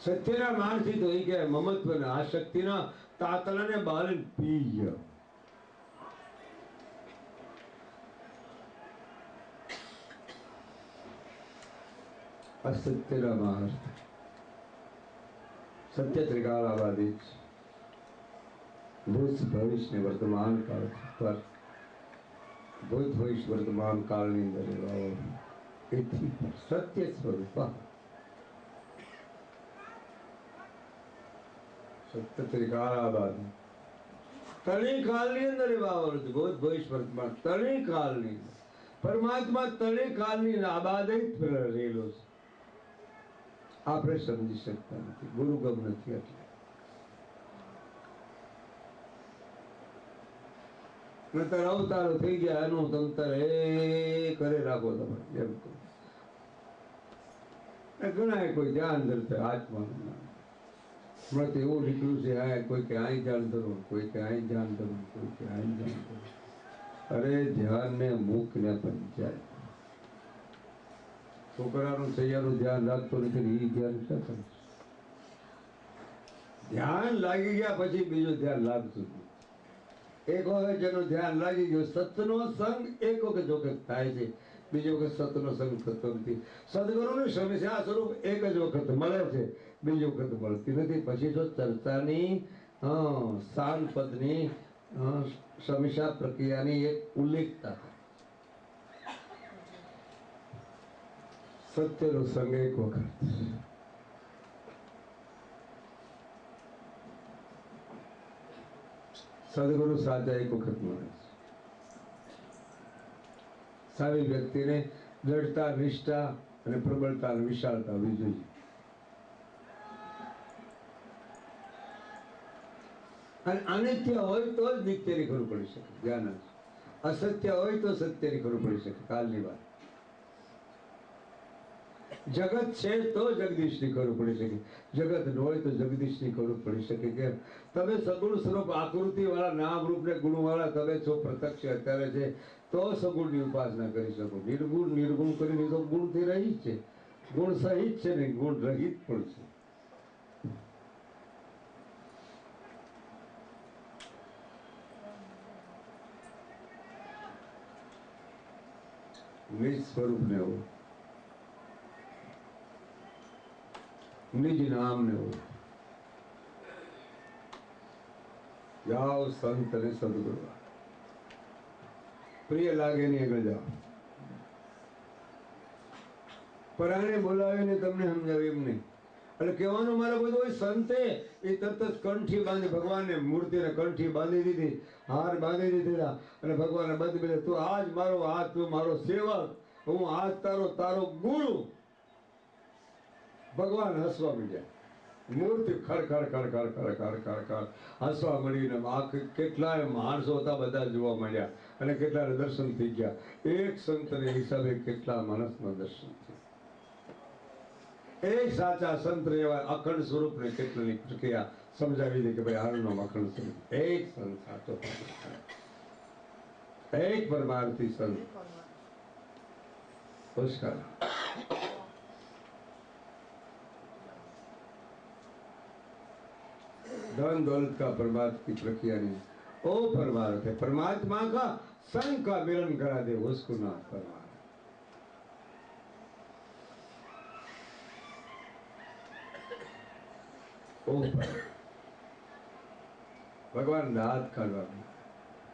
સત્યના માણસી તો એ કે મમત્વને આ શક્તિના તાતલાને બાળીને પી ગયો. અસત્યના માણસ સત્ય ત્રિકાળાવાદી ભૂત ભવિષ્ય વર્તમાન કાળ પર ભૂત ભવિષ્ય વર્તમાન કાળની અંદર એથી સત્ય સ્વરૂપ સત્ય ત્રિકાળાવાદી ત્રણેય કાળની અંદર એવા ભૂત ભવિષ્ય વર્તમાન ત્રણેય કાળની પરમાત્મા ત્રણેય કાળની આબાદ રહેલો છે. આપણે સમજી શકતા નથી, ગુરુગમ નથી. એટલે અવતારો થઈ ગયા એનું તંત્ર એ કરે રાખો તમે એમ ઘણા કોઈ ધ્યાન ધરતા આત્માનું મળે એવું નીકળ્યું છે. આ કોઈ કે અહીં ધ્યાન ધરવું, કોઈ કે અહીં ધ્યાન ધરવું, કોઈ કે અહીં ધ્યાન ધરવું. અરે ધ્યાન ને મુખ ને પંચાયત છોકરાનું સૈયાનું ધ્યાન રાખતો નથી. એ ધ્યાન શું કરે? ધ્યાન લાગી ગયા પછી બીજું ધ્યાન લાગતું નથી. એક વખત જેનું ધ્યાન લાગી ગયું, સતનો સંગ એક વખત જો થાય છે, બીજો વખત સતનો સંગ થતો નથી. સદગુરુનું સમીક્ષા સ્વરૂપ એક જ વખત મળે છે, બીજી વખત મળતી નથી. પછી જો ચર્ચાની શાન પદની સમીક્ષા પ્રક્રિયાની એક ઉલ્લેખતા સત્યનો સંગ એક વખત સદગુરુ સાચા એક વખત મળે છે. સારી વ્યક્તિને દ્રઢતા, નિષ્ઠા અને પ્રબળતા અને વિશાળતા હોવી જોઈએ. અને અનિત્ય હોય તો જ નિત્યની ખરું પડી શકે. ધ્યાન અસત્ય હોય તો સત્યની ખરું પડી શકે. કાલની વાત જગત છે તો જગદીશની ખરું પડી શકે. જગત ન હોય તો જગદીશની ખરું પડી શકે. કેમ? તમે સગુણ સ્વરૂપ આકૃતિ વાળા નામ રૂપ ને ગુણ વાળા તમે છો, પ્રત્યક્ષ અત્યારે છે તો સગુણની ઉપાસના કરી શકો. નિર્ગુણ નિર્ગુણ કરીને તો ગુણથી રહિત છે. ગુણ સહિત છે ને ગુણ રહિત પણ છે. નિજ સ્વરૂપ ને હોય, નિજ નામ ને હોય. જાઓ સંત અને સદગુરુ, પ્રિય લાગે ને આગળ જાઓ. પરાણે બોલાવીને તમને સમજાવે એમ નહીં. એટલે કહેવાનું મારે બધું હોય. સંતે એ તરત જ કંઠી બાંધી, ભગવાનને મૂર્તિને કંઠી બાંધી દીધી, હાર બાંધી દીધા અને ભગવાનને બંધ બેઠા. તું આજ મારો હાથ, તું મારો સેવક, હું આજ તારો ગુરુ. ભગવાન હસવા મળ્યા. મૂર્તિ ખડખડ ખડખડ ખડખડ ખડખડ હસવા મળીને કેટલાય માણસો હતા, બધા જોવા મળ્યા અને કેટલાને દર્શન થઈ ગયા. એક સંતને હિસાબે કેટલા માણસના દર્શન થયા. એક સાચા સંત એવા અખંડ સ્વરૂપને કેટલાની પ્રક્રિયા સમજાવી દે કે ભાઈ હારું નામ અખંડ સ્વરૂપ. એક સંત સાચો, એક પરમાર્થી સંત પુષ્કળ. धन दौलत का परमात्मा की प्रक्रिया नहीं, ओ परमार्थ है. परमात्मा का संग का मिलन करा दे, उसको नाम परमार्थ. ओ भगवान दांत काढ़वा,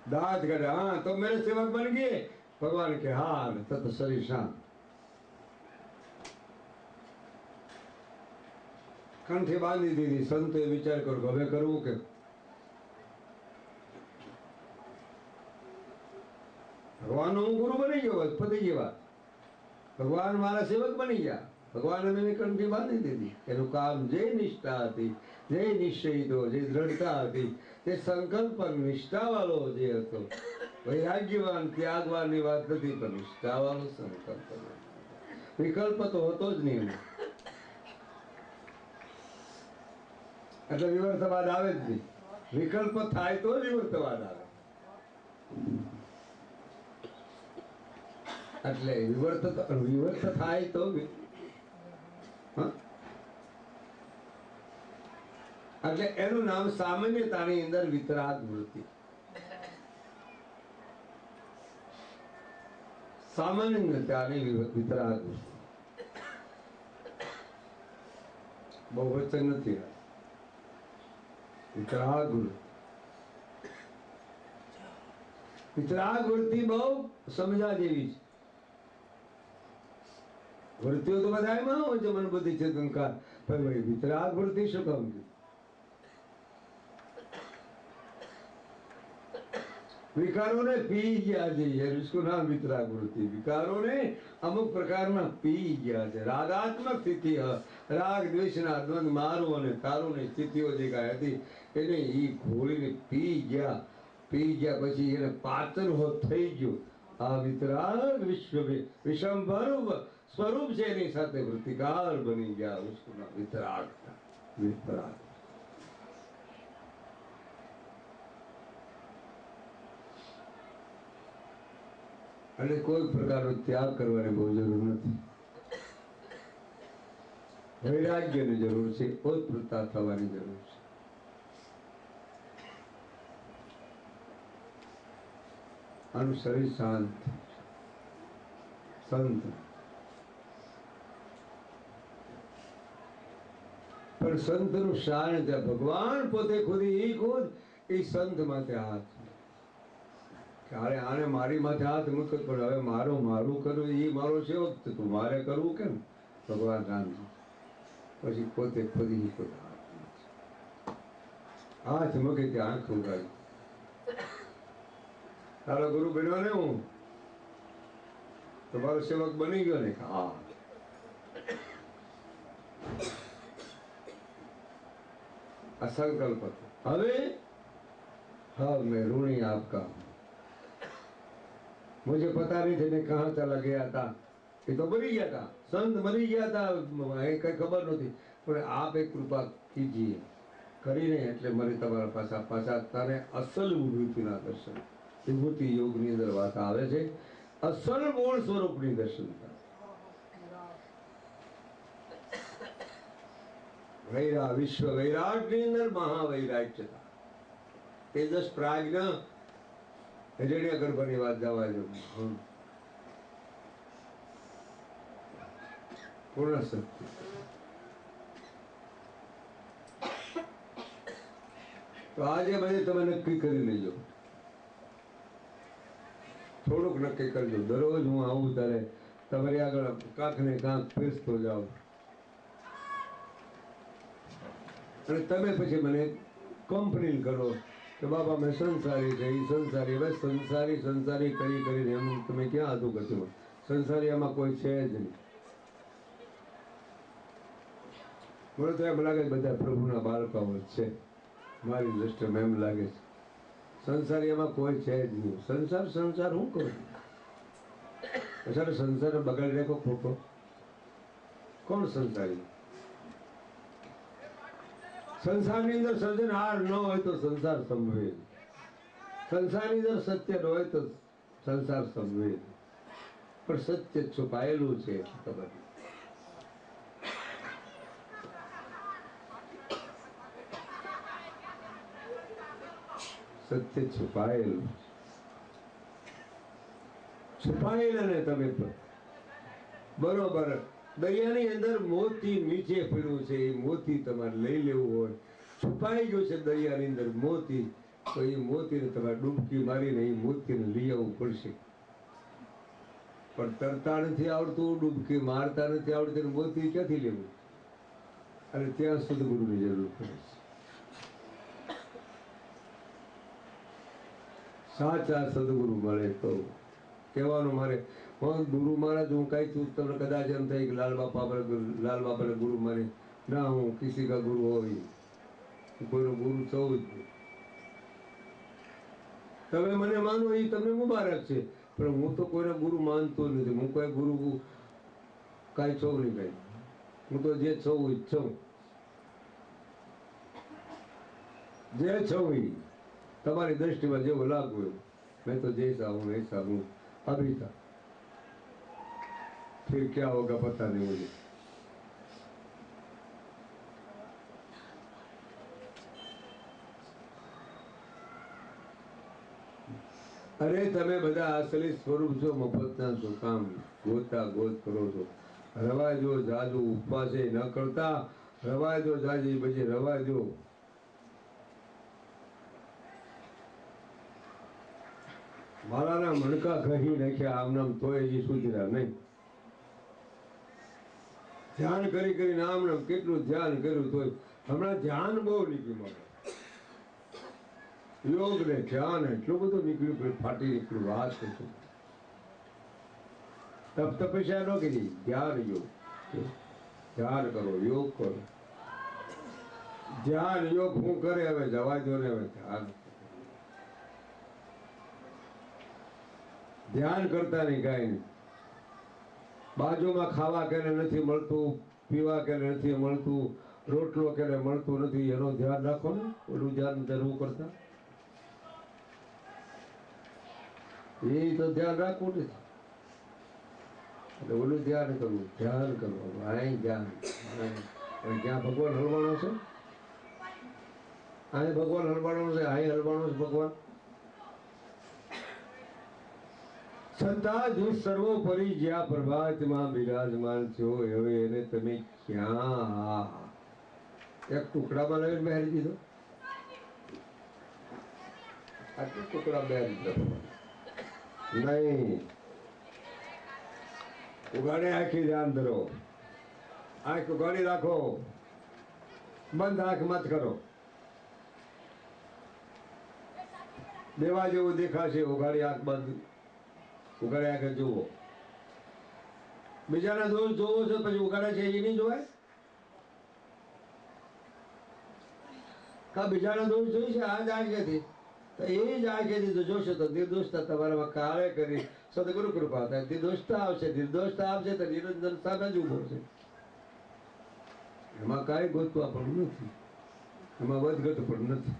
दांत काढ़े. हाँ तो मेरे सेवक बन गए. भगवान के हाँ तत् शरीर शांत. કંઠે બાંધી દીધી. સંતોએ વિચાર કરો હવે કરવું કે ભગવાનનો હું ગુરુ બની ગયો, પતી ગઈ વાત. ભગવાન મારા સેવક બની ગયા. ભગવાને મેં કંઠી બાંધી દીધી. એનું કામ જે નિષ્ઠા હતી, જે નિશ્ચય હતો, જે દ્રઢતા હતી, તે સંકલ્પ નિષ્ઠા વાળો જે હતો, વૈરાગ્યવાન ત્યાગવાની વાત નથી, પણ નિષ્ઠા વાળો સંકલ્પ. વિકલ્પ તો હતો જ નહીં. એટલે વિવર્તવાદ આવે જ નહીં. વિકલ્પ થાય તો વિવર્તવાદ આવે. એટલે વિવર્ત થાય તો એટલે એનું નામ સામાન્યતાની અંદર વિતરાગ વૃત્તિ. સામાન્યતાની વિતરાગ વૃત્તિ. બહુવચન નથી. વિતરાગ વૃત્તિ. વિતરાગ વૃત્તિ બહુ સમજા જેવી છે. વૃત્તિઓ તો બધા એમાં હોય છે, મન બુદ્ધિ ચેતનકાર, પણ ભાઈ વિતરાગ વૃત્તિ શું કામ છે? વિકારોને પી ગયા છે, इसको नाम વિતરાગ વૃત્તિ. વિકારોને અમુક પ્રકારના પી ગયા છે. રાગાત્મક સ્થિતિ, રાગ દ્વેષના દ્વંદ, મારું અને તારું ની સ્થિતિઓ જે કાંઈ હતી એને ઈ ઘોળીને પી ગયા. પી ગયા પછી એને પાચન હોત થઈ ગયું. આ વિતરાગ વિશ્વ વિષમભર સ્વરૂપ છે, એની સાથે વૃત્તિકાર બની ગયા. વિશ્વના વિતરાગ વિતરાગ. અને કોઈ પ્રકારનો ત્યાગ કરવાની બહુ જરૂર નથી. વૈરાગ્યની જરૂર છે, ઓતપ્રોત થવાની જરૂર છે. આનું શરીર શાંત સંત, પણ સંતનું શાન છે. ભગવાન પોતે ખુદ એ ખુદ એ સંત માથે હાથ. ક્યારે આને મારી માથે હાથ મૂકો, પણ હવે મારું કરવું એ મારો સેવક છે, તું મારે કરવું કેમ? ભગવાન રામજી પછી પોતે ખુદ એ ખુદ હાથ મૂકે ત્યાં આંખ ઉગાડી. તારો ગુરુ બન્યો ને હું, તમારો સેવક બની ગયો ને? હા. આ સંકલ્પ હતો. હવે હા મેં ઋणी आपका, मुझे पता नहीं था कहाँ चला गया था. એ તો મરી ગયા હતા, સંત મરી ગયા હતા, એ કઈ ખબર નહોતી. પણ આપ એક કૃપા કીજીએ કરીને એટલે મને તમારા પાછા તારે અસલ વિભૂતિના દર્શન. વિભૂતિ યોગની અંદર વાત આવે છે, અસલ મૂળ સ્વરૂપની દર્શન થાય. વૈરા વિશ્વ વૈરાગની અંદર મહાવૈરાગ્યતા, તેજસ પ્રાજ્ઞ હિરણ્ય ગર્ભની વાત જવા જો. પૂર્ણ સત્ય. તો આજે બધે તમે નક્કી કરી લેજો, થોડુંક નક્કી કરજો. દરરોજ હું આવું ત્યારે તમારી આગળ કાંક ને કાંક ફેરતો જાઉં, અને તમે પછી મને કમ્પ્લેન કરો કે બાબા મેં સંસારી છે, એ સંસારી. હવે સંસારી કરીને એમ તમે ક્યાં હતું કરશું? સંસારી એમાં કોઈ છે જ નહીં. મને તો એમ લાગે બધા પ્રભુના બાળકો છે, મારી દ્રષ્ટિમાં એમ લાગે છે. સંસારી એમાં કોઈ છે જ નહીં. સંસાર શું કરું? સંસાર બગાડી રાખો ખોટો. કોણ સંસારી? સંસારની અંદર સર્જનહાર ન હોય તો સંસાર સંભવે. સંસારની અંદર સત્ય ન હોય તો સંસાર સંભવે. પણ સત્ય છુપાયેલું છે, ખબર. સત્ય છુપાયેલું, છુપાયેલા ને તમે બરોબર. દરિયાની અંદર મોતી નીચે પડ્યું છે, એ મોતી તમારે લઈ લેવું હોય, છુપાઈ ગયું છે દરિયાની અંદર મોતી, તો એ મોતીને તમારે ડૂબકી મારીને એ મોતીને લઈ આવવું પડશે. પણ તરતા નથી આવડતું, ડૂબકી મારતા નથી આવડતું, મોતી ક્યાંથી લેવું? અને ત્યાં સદગુરુની જરૂર પડે છે. સાચા સદગુરુ મળે તો કહેવાનું મારે ગુરુ મહારાજ હું કઈ છું તમને કદાચ એમ થાય કે લાલ બાપાને ગુરુ મારે ના, હું કિસી કા ગુરુ હોય, કોઈનો ગુરુ સૌ જ. તમે મને માનો એ તમને મુબારક છે, પણ હું તો કોઈને ગુરુ માનતો નથી. હું કોઈ ગુરુ કાંઈ છું નહીં કાંઈ. હું તો જે છું એ છું, જે છું એ તમારી દ્રષ્ટિમાં જેવું લાગવું એવું. मैं तो जैसा हूँ ऐसा हूँ अभी तक, फिर क्या होगा पता नहीं मुझे. અરે તમે બધા અસલી સ્વરૂપ છો, મફતના શું કામ ગોતા ગોત કરો છો? રવા જો જાજુ ઉપવાસે ન કરતા, રવા જો જાજી પછી રવા જો. મારાના મણકા કહી નાખ્યા આમ નામ, તોય હજી સુધર્યા નહીં. ધ્યાન કરી કરીને આમ નામ કેટલું ધ્યાન કર્યું તોય હમણાં ધ્યાન બહુ નીકળ્યું મારે. યોગ ને ધ્યાન એટલું બધું નીકળ્યું, ફાટી નીકળ્યું. વાત કશું તપ તપસ્યા ન કરી, ધ્યાન યોગ. ધ્યાન કરો, યોગ કરો. ધ્યાન યોગ હું કરે હવે જવા દો ને. હવે ધ્યાન કરતા નહીં કાંઈ નહીં. બાજુમાં ખાવા કેને નથી મળતું, પીવા કેને નથી મળતું, રોટલો કેને મળતું નથી, એનું ધ્યાન રાખો ને. ઓલું ધ્યાન ધરવું કરતા એ તો ધ્યાન રાખવું નથી. એટલે ઓલું ધ્યાન કરવું, ધ્યાન કરવું. અહીં ધ્યાન ક્યાં ભગવાન હલવાનો છે? અહીં ભગવાન હલવાનો છે, અહીં હલવાનો છે ભગવાન. છતાં જો સર્વોપરી જ્યાં પ્રભાતમાં બિરાજમાન થયો, હવે એને તમે ક્યાં એક ટુકડામાં લઈને બેહારી દીધો? આટલું ટુકડા બેહારી દીધો નહીં. ઉગાડે આખી ધ્યાન ધરો, આંખ ઉગાડી રાખો, બંધ આંખ મત કરો. દેવા જેવું દેખાશે, ઉગાડી આંખ બંધ, ઉગાડે આંખે જુઓ. બીજાના દોષ જોવો છો પછી ઉગાડે છે એ નહીં જોવાય? કા બીજાના દોષ જોઈ છે આ જ આંખેથી, તો એ જ આંખેથી તો જોશો તો નિર્દોષતા તમારામાં કાળે કરી સદગુરુ કૃપા થાય. નિર્દોષતા આવશે, નિર્દોષતા આવશે તો નિરંજન સામે જ ઉભો છે. એમાં કાંઈ ગોતવા પણ નથી, એમાં વધઘટ પણ નથી.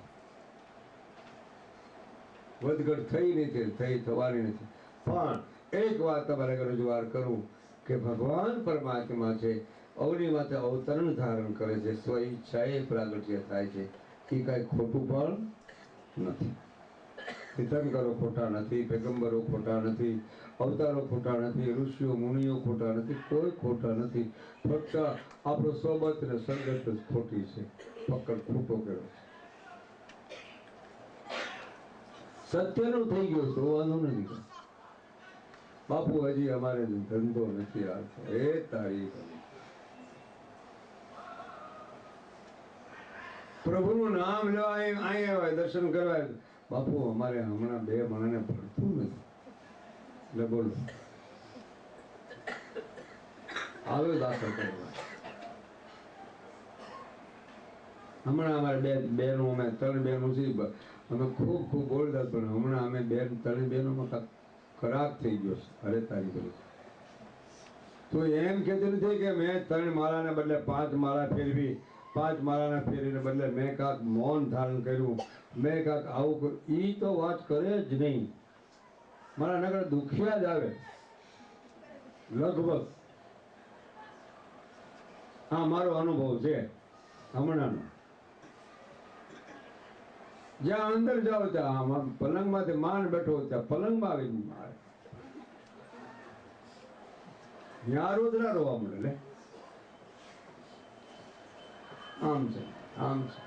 વધઘટ થઈ નથી, થઈ થવાની નથી. પણ એક વાત તમારે રજૂઆત કરું કે ભગવાન પરમાત્મા છે, અવની માથે અવતરણ ધારણ કરે છે, સ્વ ઈચ્છાએ પ્રાગટ્ય થાય છે. એ કાંઈ ખોટું પણ નથી. તીર્થંકરો ખોટા નથી, પેગંબરો ખોટા નથી, અવતારો ખોટા નથી, ઋષિઓ મુનિઓ ખોટા નથી, કોઈ ખોટા નથી. ફક્ત આપણો સોબત ને સંગત જ ખોટી છે. પકડ ખોટો કર્યો છે. સત્યનું થઈ ગયું, જોવાનું નથી. બાપુ હજી અમારે ધંધો નથી આવતો. એ તારીખ પ્રભુનું નામ લેવા અહીં આવ્યા, દર્શન કરવા. બાપુ અમારે હમણાં 2 મણને ભરતું નથી. એટલે બોલો આવ્યો દાખલ કરવા. હમણાં અમારે 2 બહેનો, અમે 3 બહેનો છીએ, અમે ખૂબ ખૂબ બોલતા, પણ હમણાં અમે 3 બહેનોમાં ખરાબ થઈ ગયો છે. અરે તારી બોલી તો એમ કહેતી નથી કે મેં 3 માળાને બદલે 5 માળા ફેરવી, 5 માળાના ફેરીને બદલે મેં કાંક મૌન ધારણ કર્યું, મેં કાંક આવું કર્યું. એ તો વાત કરે જ નહીં. મારા નગર દુખિયા જ આવે લગભગ. હા, મારો અનુભવ છે હમણાંનો. જ્યાં અંદર જાઓ ત્યાં પલંગમાંથી માન બેઠો ત્યાં પલંગમાં આવી મારે ત્યાં રોજના રોવા મળે. લે આમ છે, આમ છે.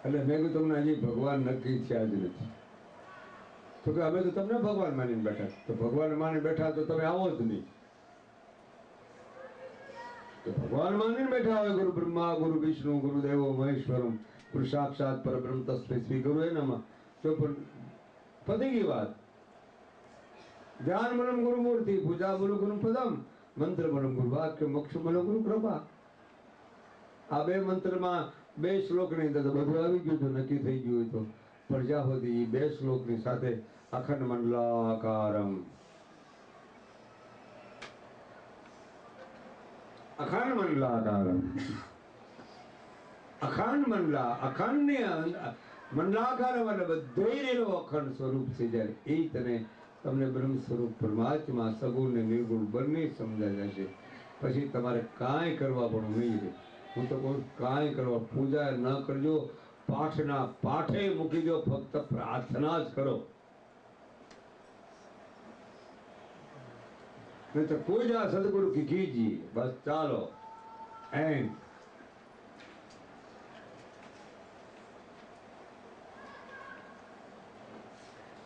એટલે મેં કહ્યું તમને હજી ભગવાન નક્કી થયા જ નથી. તો કે અમે તો તમને ભગવાન માનીને બેઠા. તો ભગવાન માની બેઠા તો તમે આવો જ નહીં. તો ભગવાન માનીને બેઠા હોય, ગુરુ બ્રહ્મા ગુરુ વિષ્ણુ ગુરુ દેવો મહેશ્વરમ ગુરુ સાક્ષાત પરબ્રહ્મ તસ્મૈ શ્રી ગુરુ એનામાં તો પણ પતી ગઈ વાત. ધ્યાન મનમ ગુરુ મૂર્તિ, પૂજા ગુરુ ગુરુ પદમ, મંત્ર મનમ ગુરુ વાક્ય, મોક્ષ મનમ ગુરુ કૃપા. આ 2 મંત્રમાં 2 શ્લોકની અંદર તો બધું આવી ગયું હતું. નક્કી થઈ ગયું હોય તો પણ જ્યાં સુધી 2 શ્લોકની સાથે અખંડ મંડલાકારમ, અખંડ મંડલાકારમ, અખંડ મંડલા, અખંડ મંડલાકાર એટલે બધે રહેલો અખંડ સ્વરૂપ છે. જ્યારે એ તમને બ્રહ્મ સ્વરૂપ પરમાત્મા સગુણ ને નિર્ગુણ બંને સમજાય જશે, પછી તમારે કાંઈ કરવા પણ નહીં રહે. હું તો કહું કાંઈ કરવા, પૂજા ન કરજો, પાઠના પાઠે મૂકી દો, ફક્ત પ્રાર્થના જ કરો. नहीं तो पूजा सदगुरु की कीजिए, बस चालो एंड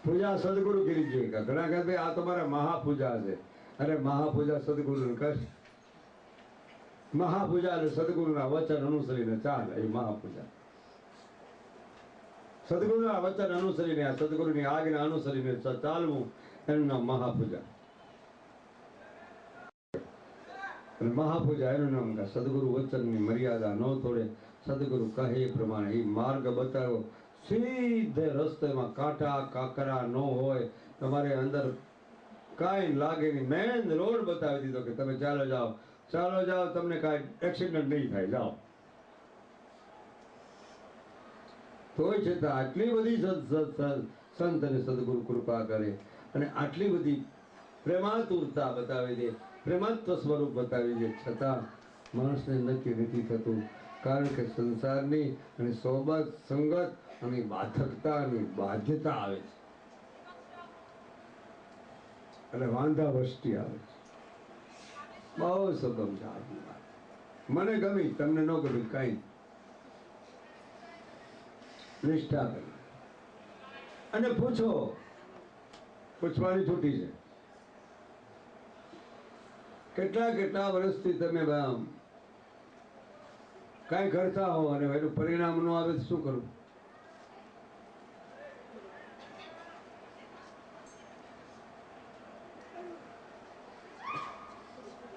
पूजा सदगुरु की लीजिएगा। घना कहते आ तुम्हारा महापूजा है। अरे महापूजा सदगुरु ने कर, महापूजा એટલે સદગુરુના વચન અનુસરીને ચાલે એ મહાપૂજા। સદગુરુના વચન અનુસરીને આ સદગુરુની આજ્ઞા અનુસરીને ચાલવું એનું નામ મહાપૂજા। અને મહાપૂજા એનું નામ કે સદગુરુ વચનની મર્યાદા ન તોડે, સદગુરુ કહે એ પ્રમાણે એ માર્ગ બતાવ્યો, સીધે રસ્તેમાં કાંટા કાકરા ન હોય, તમારે અંદર કાંઈ લાગે નહીં, મેન રોડ બતાવી દીધો કે તમે ચાલો જાઓ, ચાલો જાઓ, તમને કાંઈ એક્સિડન્ટ નહીં થાય, જાઓ। તોય છતાં આટલી બધી સંત અને સદગુરુ કૃપા કરે અને આટલી બધી પ્રેમાતુરતા બતાવી દે, પ્રેમાત્વ સ્વરૂપ બતાવી દે, છતાં માણસને નક્કી નથી થતું, કારણ કે સંસારની અને સોબત સંગત અને બાધકતા અને બાધ્યતા આવે છે અને વાંધા વસ્તી આવે છે। બહુ સગમ છે આજની વાત, મને ગમી, તમને ન ગમી કાંઈ નિષ્ઠા કરી અને પૂછો, પૂછવાની છૂટી છે। કેટલા કેટલા વર્ષથી તમે કાંઈ કરતા હો અને એનું પરિણામ ન આવે તો શું કરવું?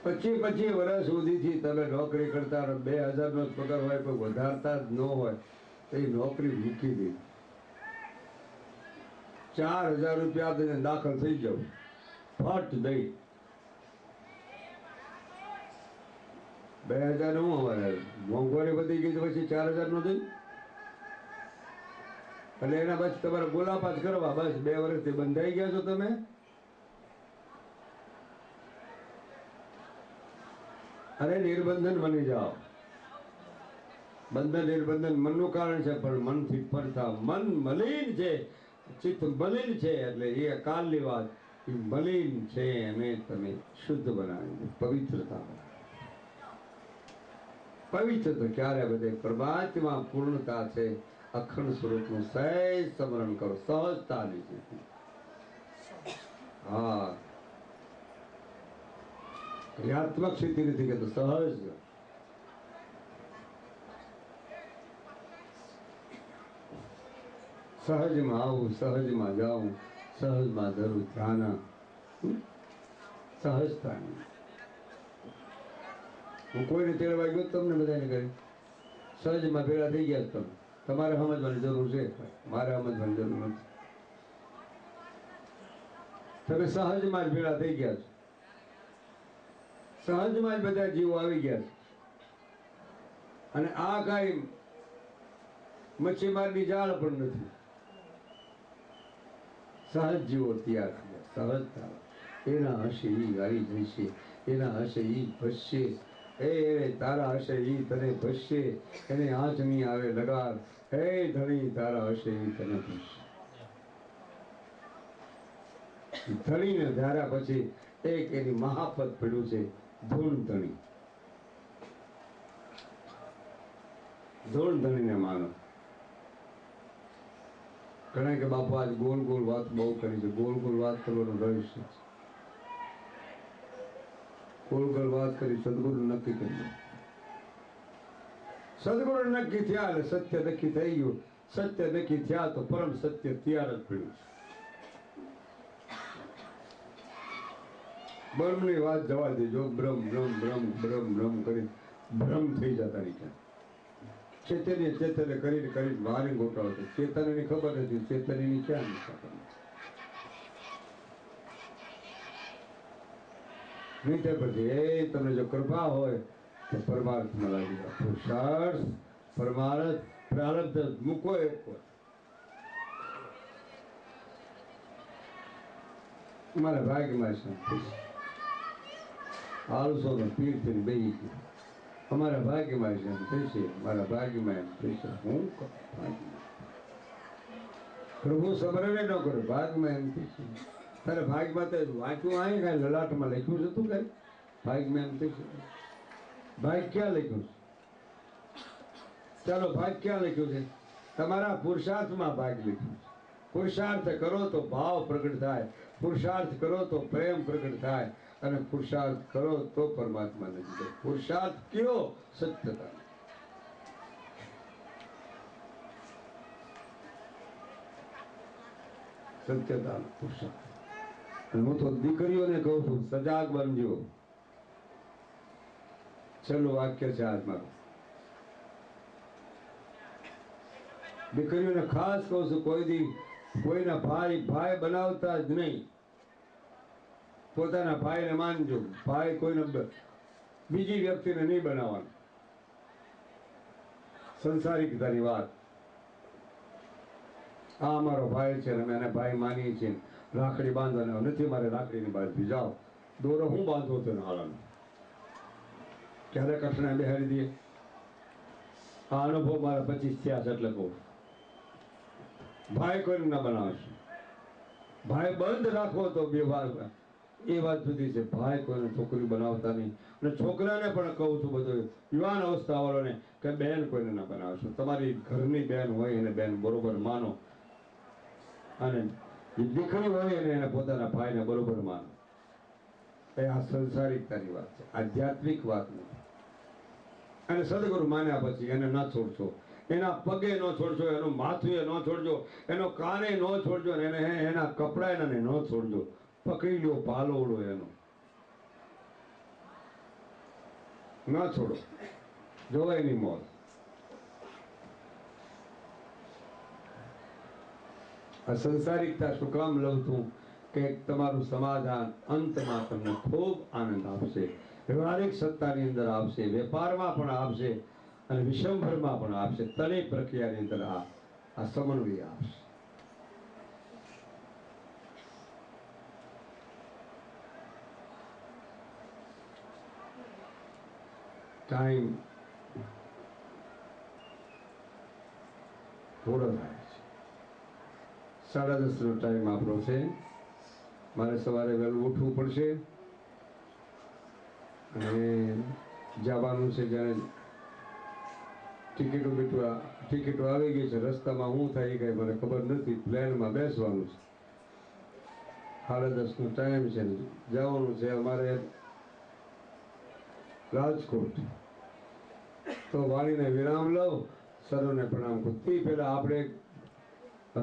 પચીસ વર્ષ સુધીથી તમે નોકરી કરતા 2000 નો જ પગાર હોય, કોઈ વધારતા જ ન હોય તો એ નોકરી મૂકી દે, 4000 રૂપિયા આપીને દાખલ થઈ જાવ ફટ દઈ। 2000 નું અમારે મોંઘવારી વધી ગઈ પછી 4000 નો દઈ, એટલે એના પછી તમારે બોલાપાત કરવા, બસ 2 વર્ષથી બંધાઈ ગયા છો તમે। અરે નિર્બંધન બની જાઓ। બંધન નિર્બંધન મનનું કારણ છે, પણ મનથી પડતા મન મલિન છે, ચિત્ત મલિન છે, એટલે એ કાલની વાત, એ મલિન છે એને તમે શુદ્ધ બનાવી, પવિત્રતા પવિત્ર તો ક્યારે બધે પરમાત્મા પૂર્ણતા છે, અખંડ સ્વરૂપનું સહેજ સ્મરણ કરો, સહજતાની સ્થિતિ। હા, ક્રિયાત્મક સ્થિતિ નથી કહેતો, સહજ। સહજમાં આવું, સહજમાં જાઉં, સહજમાં ધરું ધ્યાન, સહજતાની। હું કોઈને તેડવા ગયો તમને બધાને કરી, સહજમાં ભેગા થઈ ગયા તમે, તમારે સમજવાની જરૂર છે, મારે સમજવાની જરૂર નથી। તમે સહજમાં જ ભેગા થઈ ગયા છો, સહજમાં જ બધા જીવો આવી ગયા છે, અને આ કાંઈ મચ્છીમારની જાળ પણ નથી, સહજ જીવો તૈયાર થયા, સહજતા। એના હશે ઈ આવી જશે, એના હશે ઈ ભસશે, હે તારા હશે ઈ તને ભસશે, એને આંચ નહીં આવે લગાડ, હે ધણી તારા હશે ઈ તને ભસશે। ધણીને ધાર્યા પછી એક એની મહાપદ પડ્યું છે, ધૂળ ધણી। ધૂળ ધણીને માનો। ઘણા કે બાપુ આજ ગોલ ગોલ વાત બહુ કરી છે, ગોલ ગોલ વાત કરવાનું રહસ્ય છે, ગોલ ગોલ વાત કરી, સદગુરુ નક્કી કર્યું, સદગુરુ નક્કી થયા એટલે સત્ય નક્કી થઈ ગયું, સત્ય નક્કી થયા તો પરમ સત્ય તૈયાર જ પડ્યું છે। બ્રહ્મની વાત જવા દેજો, બ્રહ્મ બ્રહ્મ બ્રહ્મ બ્રહ્મ બ્રહ્મ કરી ભ્રમ થઈ જતા નહીં, ચેતન્ય ચેતને કરીને કરીને વારી ગોટાળો, ચેતનની ખબર નથી, ચેતનની ક્યાં નથી, નહીં તે પછી એ તમને જો કૃપા હોય તો પરમાર્થમાં લાગી જાઓ, પુરુષાર્થ પરમાર્થ પ્રારબ્ધ મૂકો એક વાર। મારા ભાગ્યમાં શાંતિ છે, આળસો નો પીર થઈને બેસી ગયો, અમારા ભાગ્યમાં શાંતિ છે, મારા ભાગ્યમાં એમ થશે, હું પ્રભુ સમરણે ન કરો, ભાગમાં એમ થશે, તારે ભાગમાં તો વાંચ્યું આય કાંઈ લલાટમાં લખ્યું છે તું કાંઈ ભાગમાં એમ થઈ ભાગ ક્યાં લખ્યું છે? ચાલો ભાગ ક્યાં લખ્યું છે? તમારા પુરુષાર્થમાં ભાગ લખ્યું છે. પુરુષાર્થ કરો તો ભાવ પ્રગટ થાય, પુરુષાર્થ કરો તો પ્રેમ પ્રગટ થાય, અને પુરુષાર્થ કરો તો પરમાત્મા નજીક જાય. પુરુષાર્થ કયો? સત્યતા. સત્યતા પુરુષાર્થ. હું તો દીકરીઓને કહું છું, સજાગ બનજો. છેલ્લું વાક્ય છે આજ મારું. દીકરીઓને ખાસ કહું છું, કોઈ દી કોઈના ભાઈ ભાઈ બનાવતા જ નહીં. પોતાના ભાઈને માનજો. ભાઈ કોઈને બીજી વ્યક્તિને નહીં બનાવવાનું. સંસારિકતાની વાત. આ અમારો ભાઈ છે, અમે એને ભાઈ માનીએ છીએ. રાખડી બાંધવાનો નથી, મારે રાખડીની બાંધવી. જાઓ દોરો હું બાંધવો તો હાલનો ક્યારે કઠણા બેહાડી દઈએ. આ અનુભવ મારા 25 થયા છે એટલે કહું. ભાઈ કોઈને ના બનાવશે. ભાઈ બંધ રાખવો તો બે વાર એ વાત જુદી છે. ભાઈ કોઈને છોકરી બનાવતા નહીં. અને છોકરાને પણ કહું છું, બધું યુવાન અવસ્થા વાળોને, કે બેન કોઈને ના બનાવશો. તમારી ઘરની બેન હોય એને બેન બરોબર માનો, અને દીકરી હોય એને એને પોતાના ભાઈને બરોબર માનો. એ આ સંસારિકતાની વાત છે, આધ્યાત્મિક વાત નથી. અને સદગુરુ માન્યા પછી એને ન છોડશો, એના પગે ન છોડશો, એનું માથું ન છોડજો, એનો કાને ન છોડજો, એને એના કપડા એને ન છોડજો. પકડી લ્યો પાલોડો એનો, ન છોડો. જોવે એની મોત. આ સંસારિકતા શું કામ લઉં છું? કે તમારું સમાધાન અંતમાં તમને ખૂબ આનંદ આપશે. વ્યવહારિક સત્તાની અંદર આપશે, વેપારમાં પણ આપશે, અને વિષમભરમાં પણ આપશે. ત્રણેય પ્રક્રિયાની અંદર આ સમન્વય આપશે. ટાઈમ થોડો થાય છે. 10:30 નો ટાઈમ આપણો છે. મારે સવારે વહેલું ઉઠવું પડશે અને જવાનું છે. જ્યારે ટિકિટો આવી ગઈ છે, રસ્તામાં શું થાય કઈ મને ખબર નથી. પ્લેનમાં બેસવાનું છે. 10:30 નો ટાઈમ છે. જવાનું છે અમારે રાજકોટ. તો વાણીને વિરામ લઉં, સરોને પ્રણામ કરું. તે પહેલા આપણે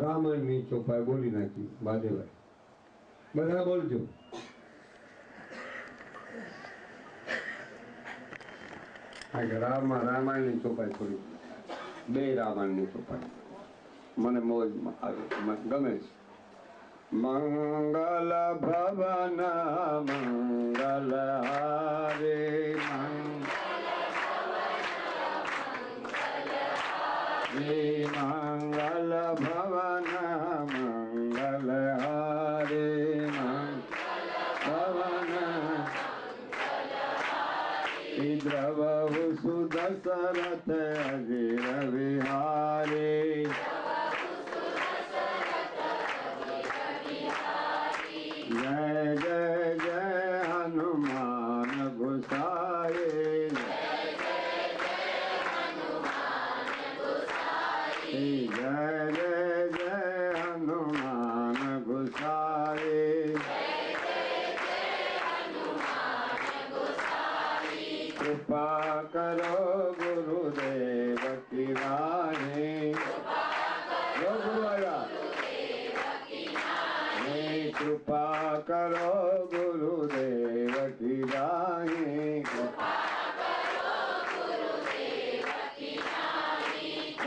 રામાયણની ચોપાઈ બોલી નાખી. બાદેભાઈ બધા બોલજો. રામાયણની ચોપાઈ થોડી, 2 રામાયણની ચોપાઈ મને મોજમાં આવે, ગમે છે. મંગલ ભવન મંગલ હારે મંગલ ભવન મંગલ હારે ભવન દ્રવ સુદશરથ અજીર વિહારે जय जय जय हनुमान गोसाए जय जय जय हनुमान गोसाए कृपा करो गुरुदेव की राहे कृपा करो गुरुदेव की राहे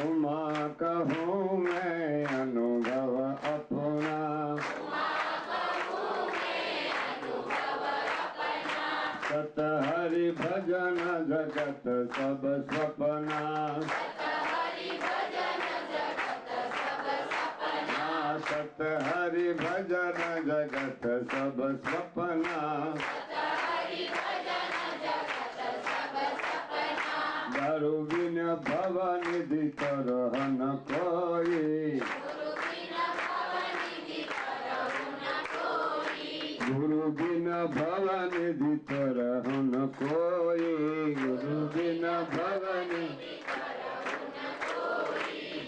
उमा कहूँ मैं अनुभव अपना सत हरि भजन जगत सब सपना सत हरि भजन जगत सब सपना दारू बिन भवन निधि तरह न कोई बिन भवनिधि तरहु न कोई, गुरु बिन भवनिधि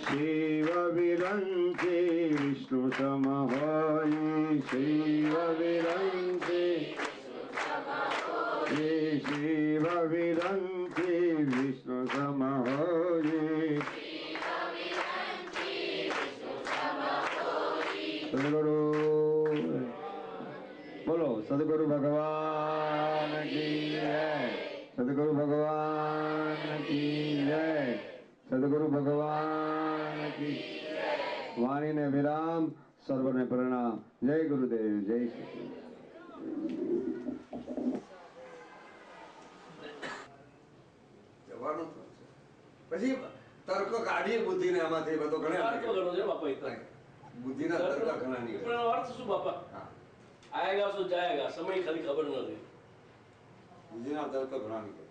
शिव विरंची विष्णु सम होई, शिव विरंची शिव विरंची विष्णु सम होई। सदगुरु बोलो, सदगुरु भगवान की जय, सदगुरु भगवान की जय, सदगुरु भगवान की वाणी ने विराम, सर्वने प्रणाम। जय गुरुदेव, जय श्री પછી તર્ક કાઢીએ બુદ્ધિ ને આમાંથી બધો ઘણા બુદ્ધિના તર્ક ઘણા નહીં, પણ અર્થ શું બાપા? આયેગા શું જાયેગા, સમય ખાલી ખબર ન રહે. બુદ્ધિના તર્ક ઘણા નહીં,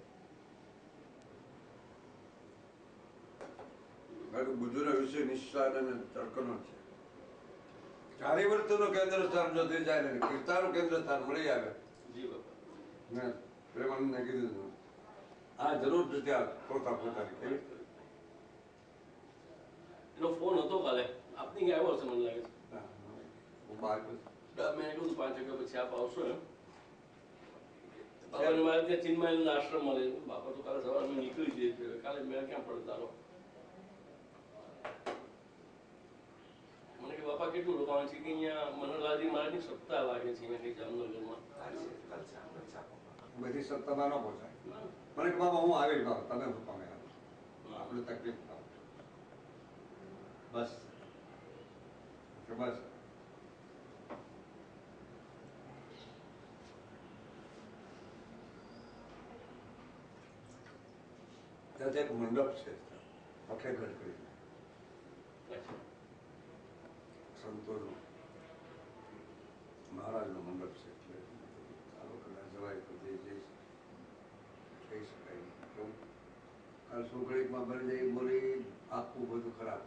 કારણ કે બુદ્ધિનો વિષય નિશ્ચય અને તર્કનો છે. ચારિવર્તનું કેન્દ્ર સ્થાન જો થઈ જાય ને કીર્તાનું કેન્દ્ર સ્થાન મળી આવે. જી બાપા. મેં પ્રેમાનંદને કીધું આ જરૂર જ ત્યાં પોતાની કેવી એનો ફોન હતો કાલે, આપની ક્યાં આવ્યો હશે મને લાગે છે. મેં કીધું 5 વાગ્યા પછી આપ આવશો એમ. બાપાને મારે ત્યાં ચિન્મયના આશ્રમ મળે. બાપા તો કાલે સવારે મેં નીકળી જઈએ, કાલે મેં ક્યાં પડતાનો. મને કે બાપા કેટલું રોકાવાનું છે કે અહીંયા મનોલાલજી મહારાજની સપ્તાહ લાગે છે અહીંયા કઈ જામનગરમાં. બધી સત્તામાં ન પહોંચાય. મને કે બાબા હું આવીશ, બાબા તમે શું પામે આપણે તકલીફ થાવ બસ બસ. ત્યાં એક મંડપ છે ફતેહગઢ કરીને સંતોનો મહારાજનો મંડપ છે, એટલે ચાલો કદાચ જવાય તો જઈ જઈ શકાય. કેવું કાલ સુઘડીકમાં બની જાય બોલી આખું બધું ખરાબ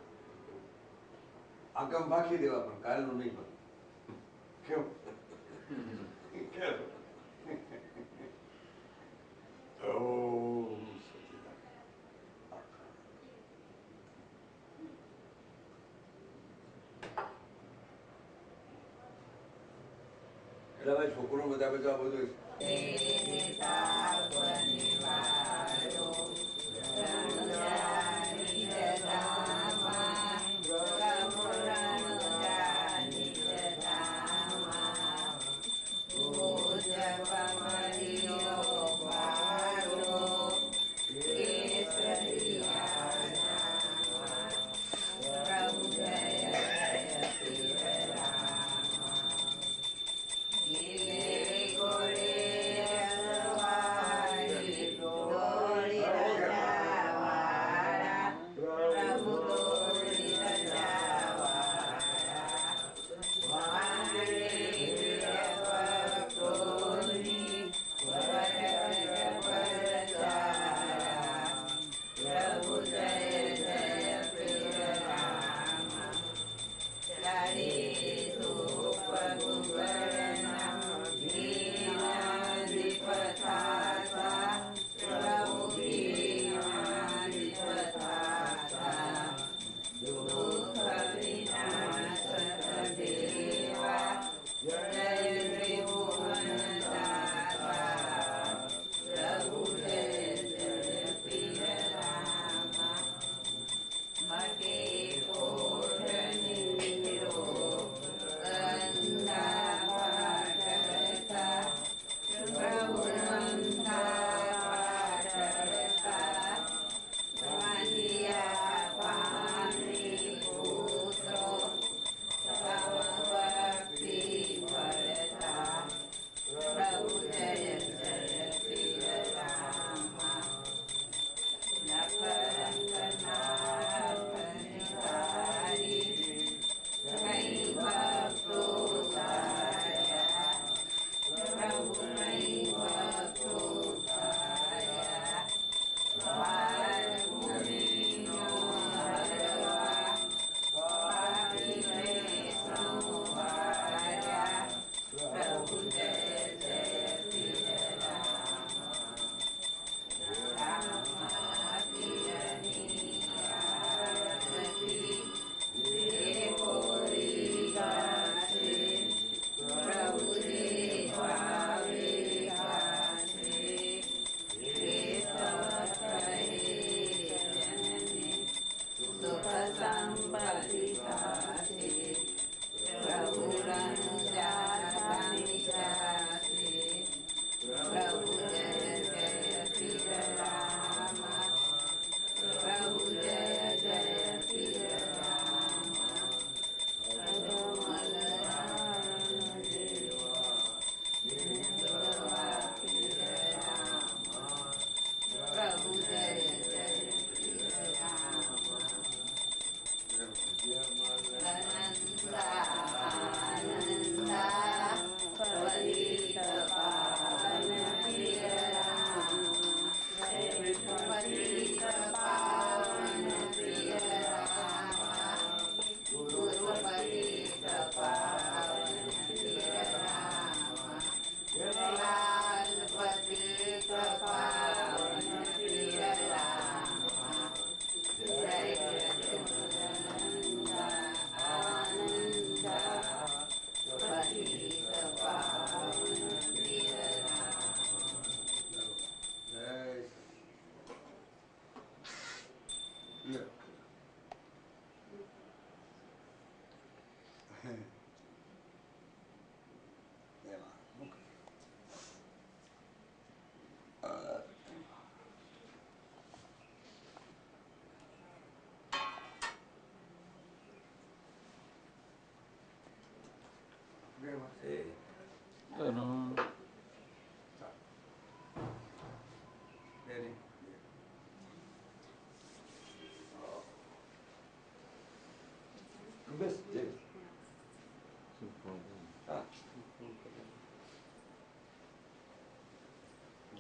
આગમ ભાખી દેવા, પણ કાલનું નહીં બને. કેવું એટલે ભાઈ છોકરો બધા બધું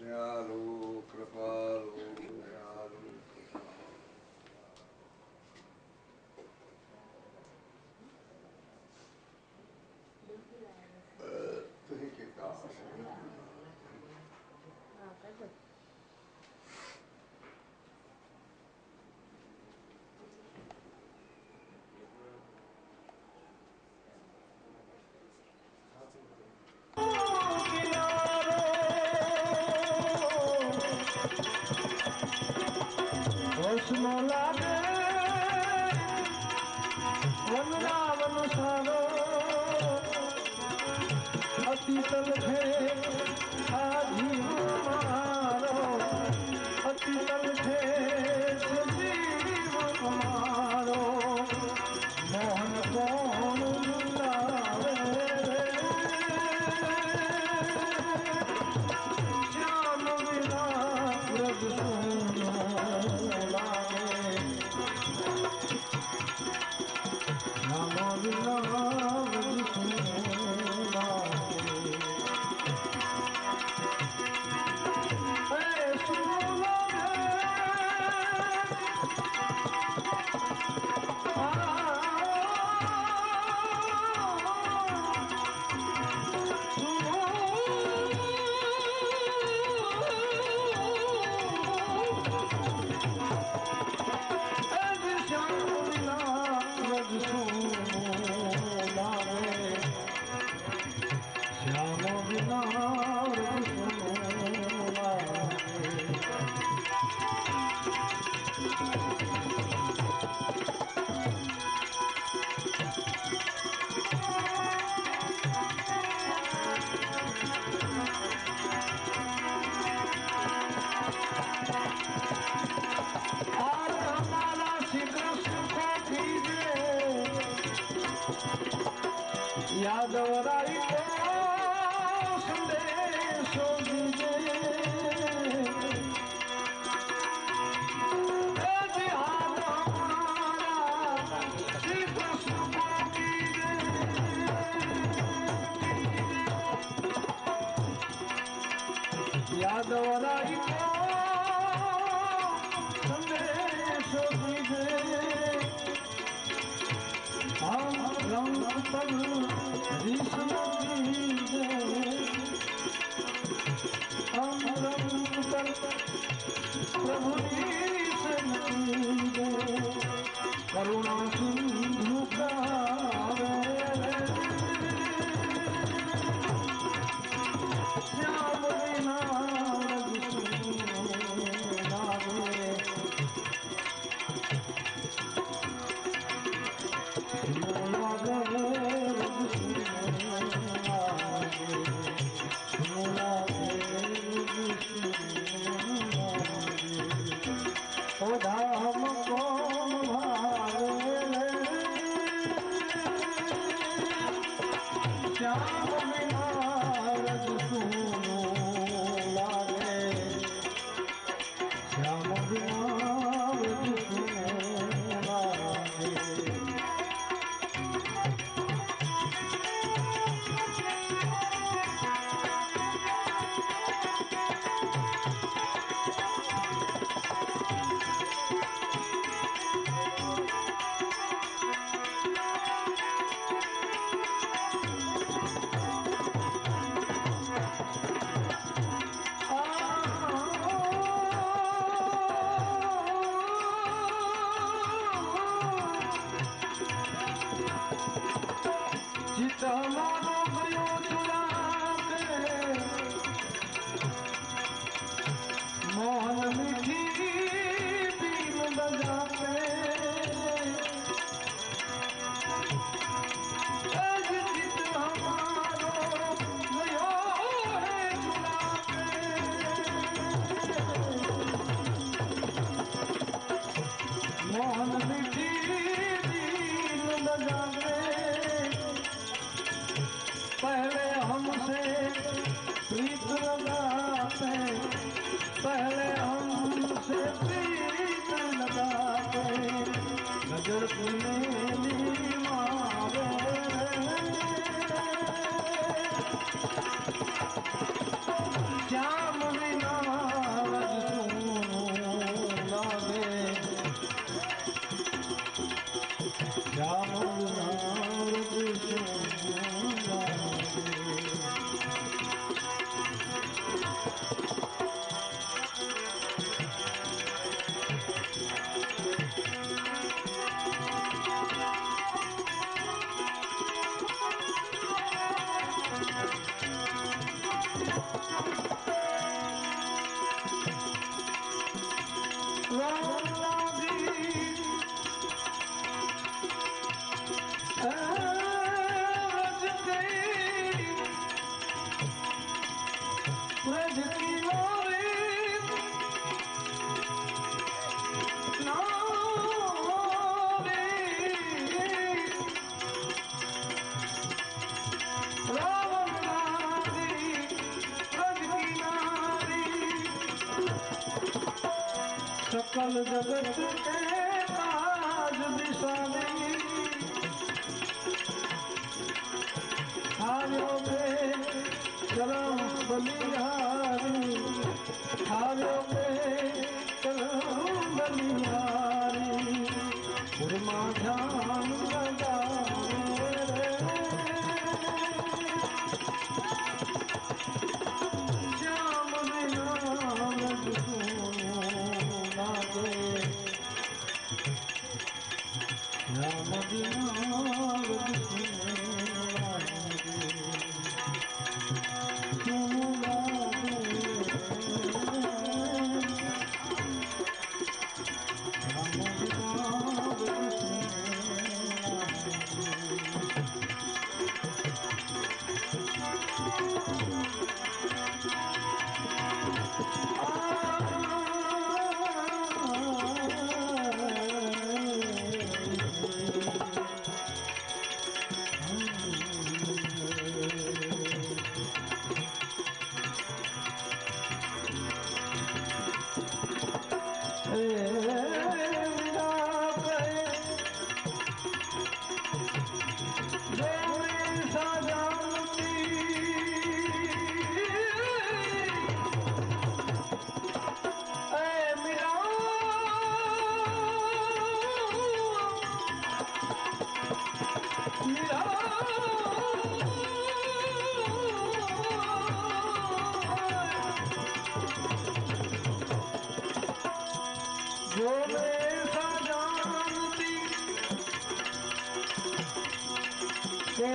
दयालु कृपालु दयालु तुझे कितना લાગે વનરાવન સારો અતિતલ છે આજી મારો અતિતલ છે જીવ મારો મોહન કોણ લાવે શ્યામ વિના વ્રજ સોનો લાગે શ્યામ વિના વ્રજ સોનો લાગે यादवराई को संदेशो दीजे श्री कृष्ण को कीजे यादवराई को संदेशो दीजे हम रंग पर विष्णु दीजे हम रंग पर प्रभु दीजे करुणा सिंधु गावे श्याम बिना लागे ओ धाम कौन भावे श्याम बिना रज सुनो लागे श्याम बिना रज सुनो लागे हमारो भयो चुरा के मोहन मीठी बीन बजा के चित हमारो भयो है चुरा के मोहन मीठी बीन बजा के पहले हमसे प्रीत लगाते पहले हमसे प्रीत लगाते नजर मेरी मारे श्याम बिना ब्रज की नारी रावण नारी ब्रज की नारी सकल जगत के काज दिशानी हार्यो पे चरण बलिहारी हार्यो पे चरण बलिहारी उर्मा ध्यान लगाए रे श्याम बिना रघुसूनो लागे श्याम बिना रघुसूनो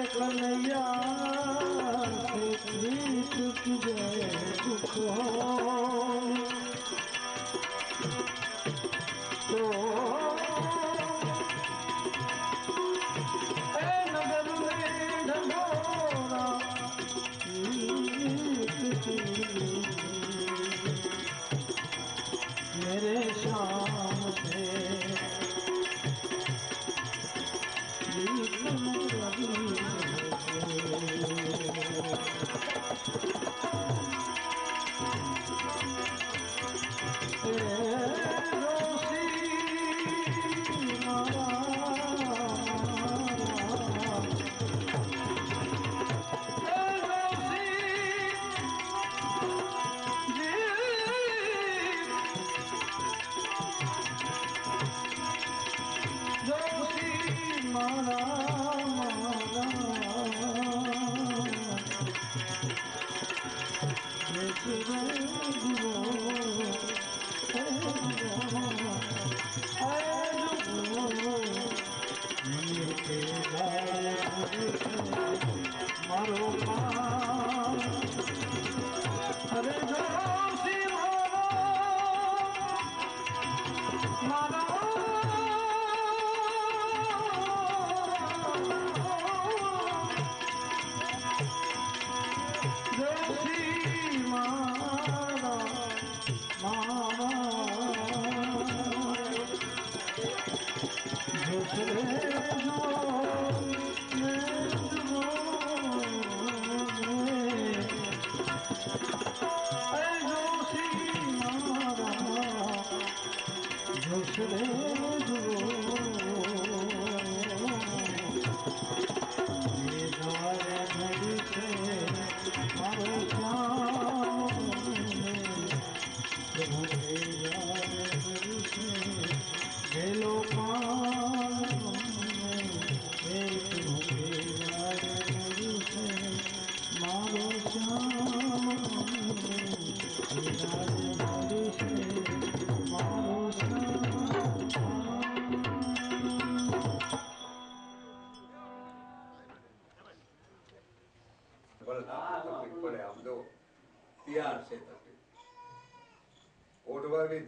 कन्हैया से प्रीत तुझे दुख हो तो ए नगर में ढंढोरा मेरे शाम से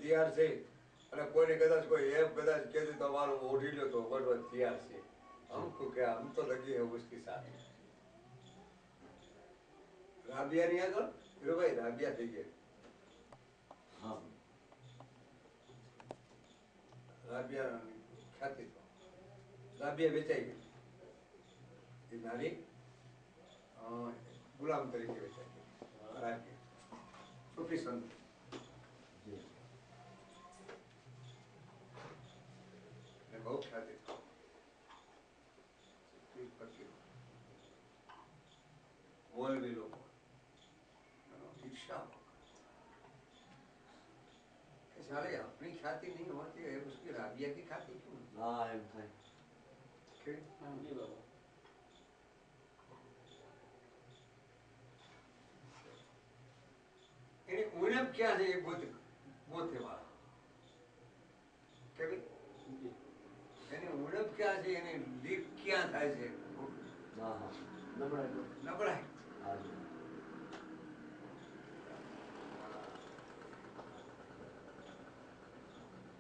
તૈયાર છે અને કોઈને કદાચ કોઈ એમ કદાચ કહેતું તો મારું ઓઢી લો તો બરોબર તૈયાર છે हमको क्या हम तो लगे हैं उसके साथ राबिया नहीं आकर भाई राबिया રાબિયા થઈ ગયા. હા રાબિયા ખ્યાતિ તો રાબિયા વેચાઈ ગઈ. એ નારી ગુલામ તરીકે વેચાઈ ગઈ. રાબિયા સૂફી સંત. જી ને બહુ ખ્યાતિ ફકીર મોલવી લોકો ઈર્ષા कि साले अपनी ख्याति नहीं होती है उसकी राबिया की ख्याति क्यों? હા એમ થાય क्यों? જી બાબા इन्हें उड़प क्या है ये बोते वाला क्या भी જી यानी उड़प क्या है यानी लीक क्या था इसे હા હા નબળાઈ બહુ. नबड़ा है. હા જી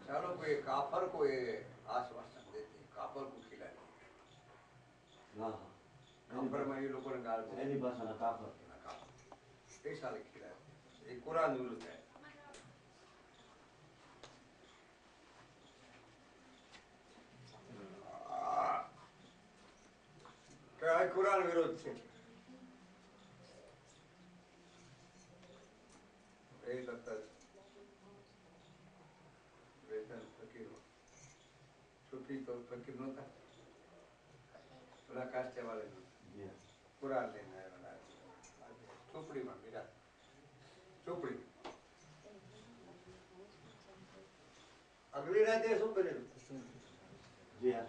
चलो कोई काफर को ये आश्वासन देते काफर को खिलाते હા હા काफर में ये लोगों ने गाल दिया એની ભાષાના કાફર कैसा खिलाते ये कुरान विरुद्ध है. क्या कुरान विरुद्ध છે. એ કરતા વેતન ફકીરો सूफी तो फकीर नહોતા થોડા કાસ્ટે વાળે જી कुरान लेने आया वाला झोपड़ी में मिला झोपड़ी अगली रात શું કરેલું જી હા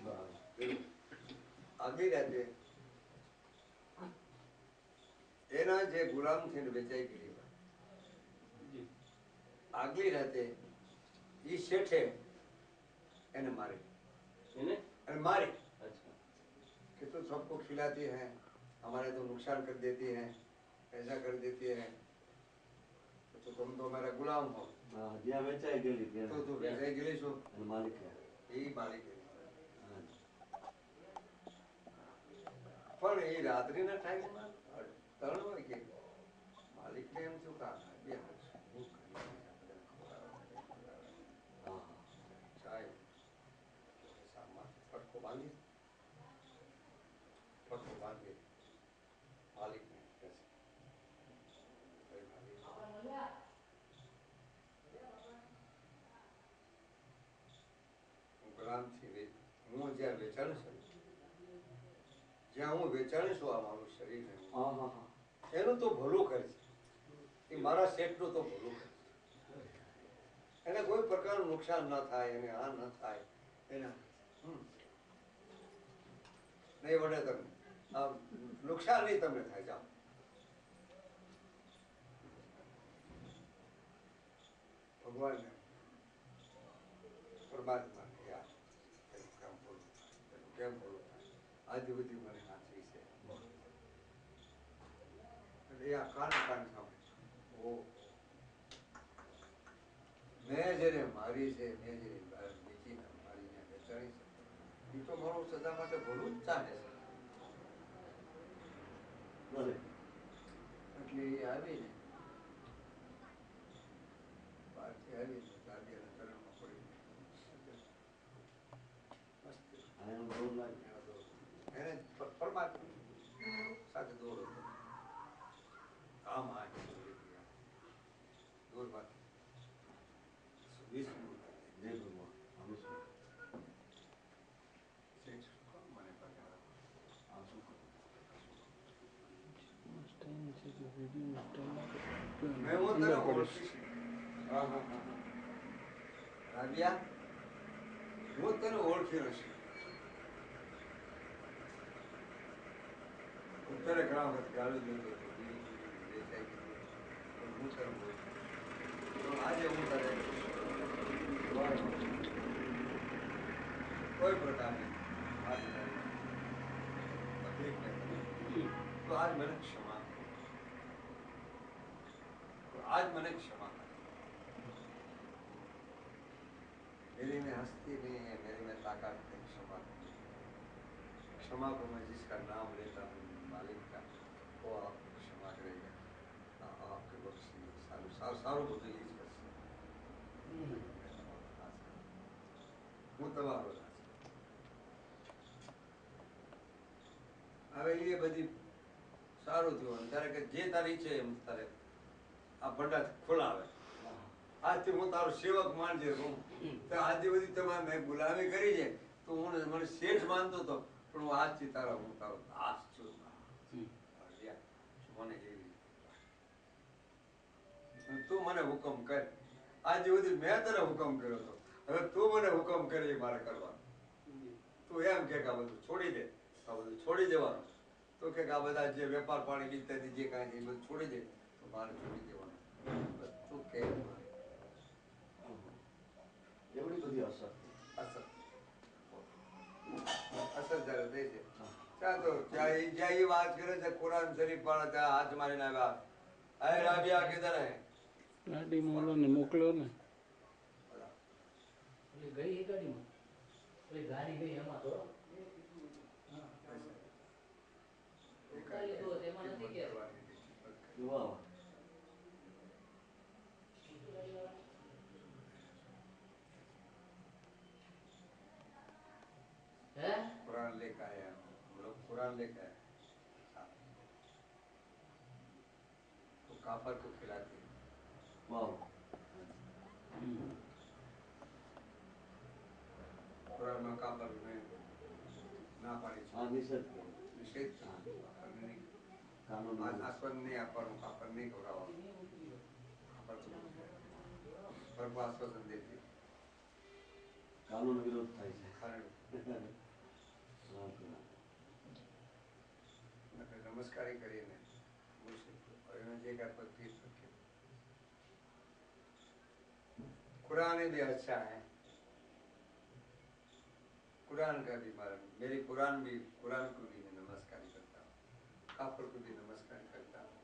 બરાબર આગલી રાતે એના જે ગુલામ થઈને વેચાઈ ગયેલી જી આગલી રાતે એ શેઠે એને મારી એને અને મારી અચ્છા कि तो सबको खिलाती है हमारे तो नुकसान कर देती है ऐसा कर देती है तो तुम तो मेरा गुलाम हो હા જ્યાં વેચાઈ ગયેલી तो ત્યાં तू वेचाई गेली છો અને માલિક છે. એ માલિક હા પણ એ રાત્રિના ટાઈમમાં 3 વાગે માલિકને એમ થયું કે આ બે શું કરી હા સાહેબ સામાન પટકો બાંધી માલિકને કહે છે, "ભાઈ માલિક, હું ગુલામથી હું જ્યાં વેચાણ છું જ્યાં હું વેચાણ છું આ મારું શરીર હા હા હા એનું તો ભલું કરજે એ મારા શેઠનું તો ભલું કરજે એને કોઈ પ્રકારનું નુકસાન ન થાય એને આ ન થાય એના નહીં વડે તમને આ નુકસાન નહીં તમને થાય જાઓ ભગવાનને પરમાત્મા યાર કેમ બોલું આજ બધી મને હાથવી છે એટલે આ કાન સાંભળે ઓ મેં જેને મારી છે મેં જેને બીજીને મારીને વેચાણી છે એ તો મારું સદા માટે ભલું જ ચાહે છે ભલે એટલે એ આવીને બહારથી આવીને દાદીના ચરણમાં પડી આ એનું દોર લાગે એને પરમાત્મા સાથે દોર હતો કામ આ દોરમાંથી 20 મિનિટ જય ભગવાન અમે શું શેઠ મને પગાર આ શું કરું મેં હું તને ઓળખીશ હા હા હા રાબિયા હું તને ઓળખી નથી ઉત્તરે ઘણા વખત ગાળું દીધું હતું દેખાઈ ગયું હું તને ઓળખું તો આજે હું તને કોઈ પ્રકારની આજ તકલીફ નહીં તો આજ મને ક્ષમા કર तो आज मैंने क्षमा कर मेरी में हस्ती नहीं है मेरी में ताकत नहीं क्षमा क्षमा को मैं जिसका नाम लेता हूँ मालिक का वो आपको क्षमा करेगा आपके સારું બધું એ જ કરશે. હું તમારો રાજ. હવે એ બધી સારું થયું અને તારે કે જે તારી ઈચ્છે એમ તારે આ ભંડાર ખોલાવે. આજથી હું તારો સેવક માનજે. હું તો આજથી બધી તમારે મેં ગુલામી કરી છે તો હું મને શેઠ માનતો હતો પણ હું આજથી હું તારો દાસ છું. મને એવી તું મને હુકમ કર. આજ સુધી મેં તને હુકમ કર્યો હતો, હવે તું મને હુકમ કરે એ મારે કરવાનું. તું એમ કે આ બધું છોડી દે, આ બધું છોડી દેવાનું. તો કે આ બધા જે વેપાર પાણી બીજતાથી જે કાંઈ છે એ બધું છોડી દે તો મારે છોડી દેવાનું. બસ તું કે એવડી બધી અસર અસર અસર જ્યારે થઈ છે ત્યાં તો જ્યાં એ વાત કરે છે કુરાન શરીફ પણ ત્યાં હાથ મારીને આવ્યા. અરે રાબિયા કીધા ને ગાડી મોલોને મોકલ્યો ને ગઈ એ ગાડીમાં ગાડી ગઈ એમાં તો વાહ હે कुरान लेकर आए हम लोग कुरान लेकर आए तो काफर को खिलाते हैं. વાહ कुरान में काफर में ना पाड़ी આ નિષેધ છે. निषेध काफर नहीं કાનૂન आस्पद नहीं आपको काफर नहीं घबराओ काफर तो पर को आश्वासन देती કાનૂન વિરોધ થાય છે. कारण नमस्कार કરીને कुरान भी अच्छा है. कुरान का भी मेरी कुरान को भी मैं नमस्कार करता हूँ, काफर को भी नमस्कार करता हूँ,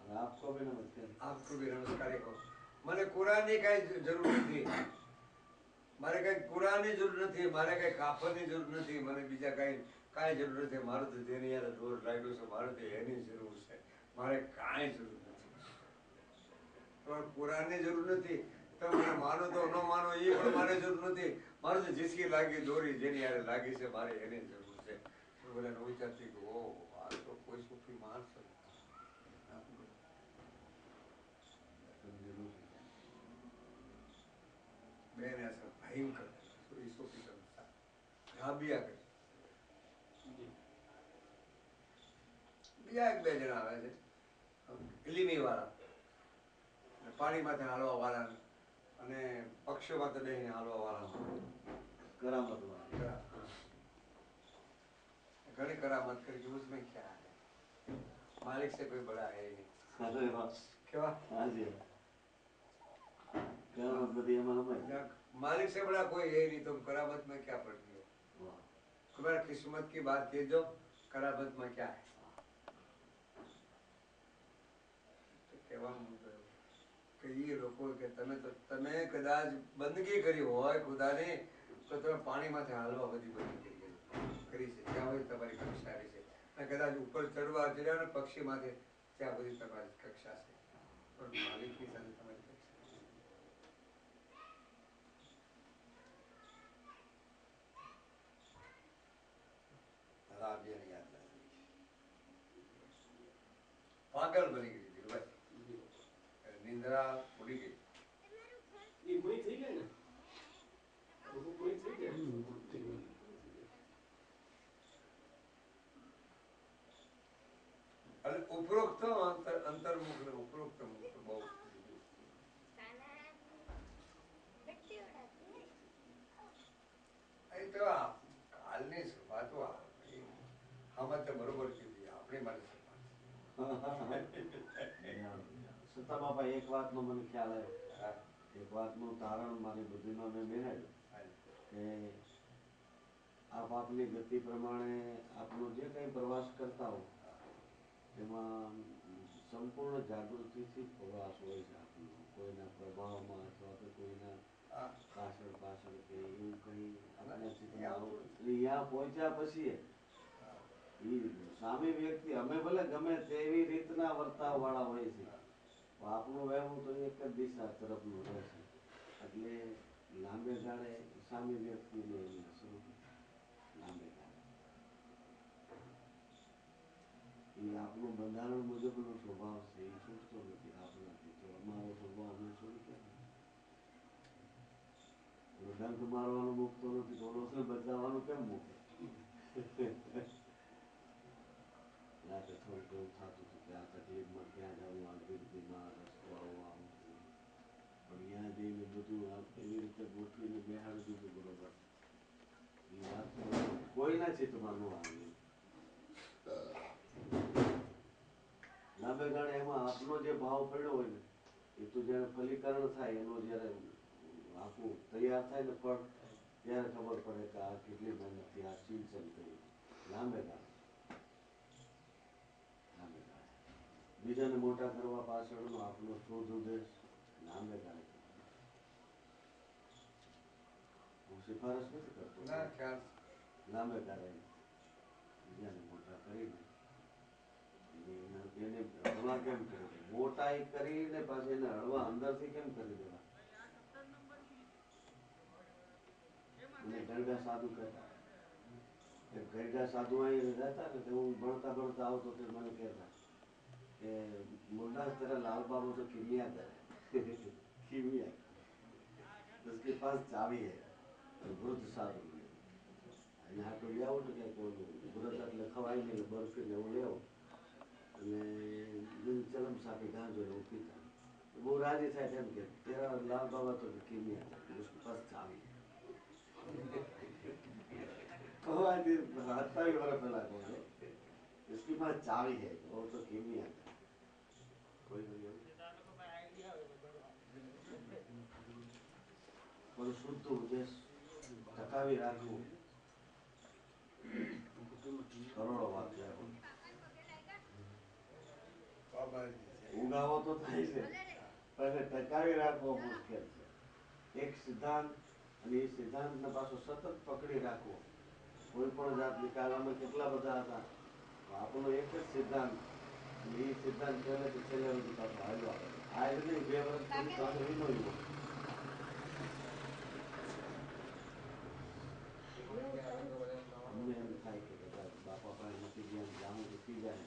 અને આપકો બી નમસ્કાર. आपको भी नमस्कार हो. મને કુરાનની કાંઈ જરૂર નથી. મારે કાંઈ કુરાનની જરૂર નથી, મારે કાંઈ કાફરની જરૂર નથી, મને બીજા કાંઈ જરૂર નથી. મારું તો જેની યાર જોર લાગ્યું છે મારે તો એની જરૂર છે. મારે કાંઈ જરૂર નથી. તમારે કુરાનની જરૂર નથી. તમે મને માનો તો ન માનો એ પણ મારે જરૂર નથી. મારે તો જીસકી લાગી દોરી જેની યારે લાગી છે મારે એની જરૂર છે. બધા વિચારતી કે ઓ આ તો કોઈ સુખી માણસ છે. બેન ऐसा भयंकर ईसो की संस्था राबिया कर બીજા એક બે જણા આવે છે ઇલીમી વાળા પાણી માથે હાલવા વાળા અને પક્ષીઓ માથે બેહીને હાલવા વાળા કરામત વાળા. घड़ी करामत करके उसमें क्या है, मालिक से कोई बड़ा है ही नहीं. અરે વાહ क्या હાજી કરામત બધી એમાં હમાય. मालिक से बड़ा कोई है नहीं, तुम करामत में क्या पड़ती हो. વાહ तुम्हारा किस्मत की बात कह दो, करामत में क्या है. तो કહેવાનું કે એ લોકો કે તમે કદાચ બંદગી કરી હોય ખુદાની તો તમે પાણીમાંથી હાલવા બધી બંદગી કરી છે. ત્યાં બધી તમારી કક્ષા રહી છે. અને કદાચ ઉપર ચડવા ચડ્યા ને પક્ષીમાંથી ત્યાં બધી તમારી કક્ષા છે. પણ માલિકની સાથે તમારી કક્ષા છે. રાબિયાને યાદ લાગી. પાગલ બની ગઈ હતી ભાઈ. નિંદ્રા ઉડી ગઈ. એ પૂરી થઈ ગઈ ને બધું પૂરી થઈ જાય. અને ઉપરોક્ત અંતર્મુખ ને ઉપરોક્ત મુખ બહુ એ તો આ કાલની વાતો આમાં તો બરોબર કીધી આપણી માટે સત્તા બાપા એક વાતનો મને ખ્યાલ આવ્યો. એક વાતનું તારણ મારી બુદ્ધિમાં મેં બેહાડ્યું કે આપ આપની ગતિ પ્રમાણે આપનો જે કંઈ પ્રવાસ કરતા હો એમાં સંપૂર્ણ જાગૃતિથી પ્રવાસ હોય છે આપનો. કોઈના પ્રભાવમાં અથવા તો કોઈના પાછળ કે એવું કંઈ આપણા ચિત્તમાં ત્યાં પહોંચ્યા પછી એ સામી વ્યક્તિ અમે ભલે ગમે તેવી રીતના વર્તાવ વાળા હોય છે, બાપનું વહેવું તો એક જ દિશા તરફનું રહે છે, એટલે લાંબે ગાળે સામે વ્યક્તિને એની અસર લાંબે ગાળે એ આપણું બંધારણ મુજબનો સ્વભાવ છે, એ છૂટતો નથી આપણાથી. તો અમારો સ્વભાવ અમે છોડી કેમ? ડંખ મારવાનું મૂકતો નથી, થોડોને બચાવવાનું કેમ મૂકે? રાતે થોડુંક એવું થતું હતું કે આ તકલીફમાં ક્યાં જવું, આ ગીર્દીમાં રસ્તો આવો આમ, પણ ત્યાં જઈને બધું એવી રીતે ગોઠવીને બેહાડી દીધું બરોબર. એ વાત કોઈના ચિત્તમાં ન આવે. લાંબે ગાળે એમાં આપનો જે ભાવ પડ્યો હોય ને, એ તો જયારે ફલીકરણ થાય, એનો જયારે આખું તૈયાર થાય ને ફળ, ત્યારે ખબર પડે કે આ કેટલી મહેનતથી આ સિંચન કર્યું. લાંબે ગાળે બીજાને મોટા કરવા પાછળનો આપણો શોધ ઉદ્દેશ લાંબે ગાળે. હું સિફારસ નથી કરતો, લાંબે ગાળે બીજાને મોટા કરીને એને હળવા કેમ કરી દે, મોટાઈ કરીને પાછી એને હળવા અંદરથી કેમ કરી દેવા. મને ગરડા સાધુ કહેતા, ગરડા સાધુ અહીં રહેતા ને, તો હું ભણતા ભણતા આવતો તો મને કહેતા કે मुन्ना तेरा लाल बाबू तो कीमिया है कीमिया उसके पास चाबी है वृद्ध साधु यहाँ तो ले आવો તો કે વૃદ્ધ એટલે ખવાય નહીં, બરફી ને એવું લેવો અને ચલમ સાથે ગાંજો એવું પીતા. બહુ રાજી થાય એમ કે તેરા લાલ બાબા તો कीमिया है उसके पास चाबी है. कहवाથી 27 વર્ષ પહેલા કહો છો इसके पास चाबी है वो तो कीमिया है. પણ શુદ્ધ ઉદ્દેશ ટકાવી રાખવું કરોડો વાક્ય ઉગાવો તો થાય છે, પણ ટકાવી રાખવો મુશ્કેલ છે. એક સિદ્ધાંત અને એ સિદ્ધાંતને પાછો સતત પકડી રાખવો. કોઈ પણ જાતની કાળામાં કેટલા બધા હતા, આપણો એક જ સિદ્ધાંત અને એ સિદ્ધાંત પહેલેથી છેલ્લે સુધી પાછો હાલ્યો આવે. આ નહીં 2 વર્ષ પૂરી પાછો એનો અમને એમ થાય કે બાપા પાસે નથી ગયા જાણું તો થઈ જાય.